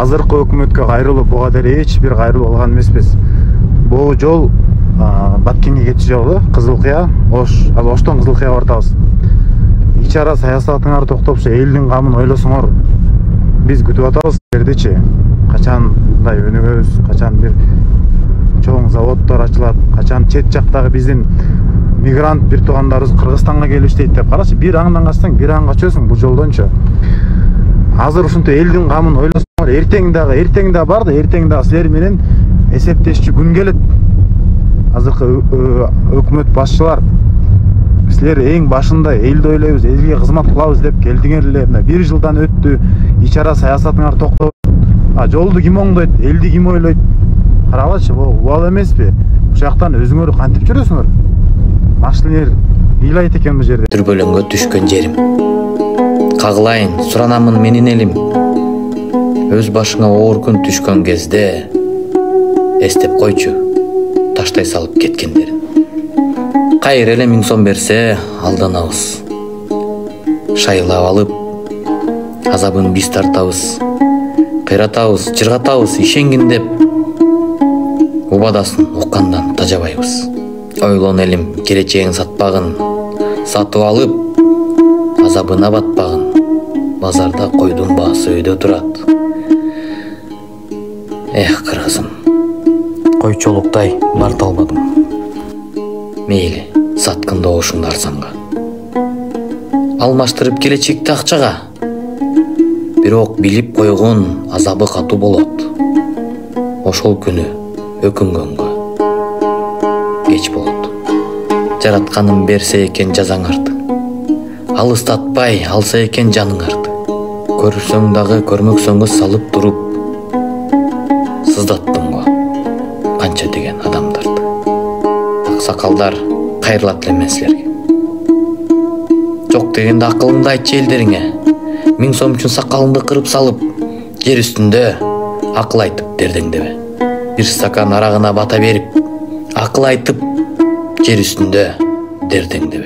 азыркы өкмөткө кайрылуу буга деле эч бир кайрылуу алган эмеспиз. Бул жол Баткенге кетчү жолу, Кызылкыя, Ош, ал Оштон Кызылкыяга бартабыз. Ич ара саясатыңар токтопчу, элдин камын ойлосоңор, биз күтүп атабыз силердичи. Качандай өнүгөбүз, качан бир чоң заводдор ачылат, качан чет жактагы биздин мигрант бир туугандарыбыз Кыргызстанга келип иштейт деп карачы, бир аңдан качсаң бир аңга чөсүң бул жолдончу. Азыр ушунтип элдин камын ойлосоңор, эртең дагы бар да, эртең дагы силер менен эсептешчү күн келет. Азыркы өкмөт башчылар, силер эң башында элди ойлойбуз, элге кызмат кылабыз деп келдиңер эле. Мына 1 жылдан өттү, ич ара саясатыңар токтоп. Жолду ким оңдойт, элди ким ойлойт? Карагылачы, бул убал эмеспи? Ушактан өзүңөр кантип жүрөсүңөр? Машинелер ыйлайт экен бул жерде. Дүрбөлөңгө түшкөн жерим. Кагылайын, суранамын менин элим. Өз башыңа оор күн түшкөн кезде эстеп койчу таштай салып кеткендерин. Кайыр эле 1000 сом берсе алданабыз. Шайлап алып, азабын биз тартабыз. Кыйратабыз, жыргатабыз, ишенгин деп. Убадасын уккандан тажабайбыз. Ойлон элим, келечегин сатпагын, сатып алып, азабына батпагын. Базарда койдун баасы өйдө турат. Эх, кыргызым, койчолуктай барт албадым. Мейли, саткын добушуңду арзанга. Алмаштырып келечекти акчага. Бирок билип койгон азабы катуу болот. Ошол күнү өкүнгөнгө кеч болот. Жаратканым берсе экен жазаңарды. Алыстатпай алса экен жаныңарды. Көрсөң дагы көрмөксөңгө салып туруп сыздаттым го канча деген адамдарды. Аксакалдар, кайрылат элем мен силерге. Жок дегенде акылыңды айтчы элдериңе. 1000 сом үчүн сакалыңды кырып салып, жер үстүндө акыл айтып дердеңдебе. Бир стакан арагына бата берип, акыл айтып, жер үстүндө дердеңдебе.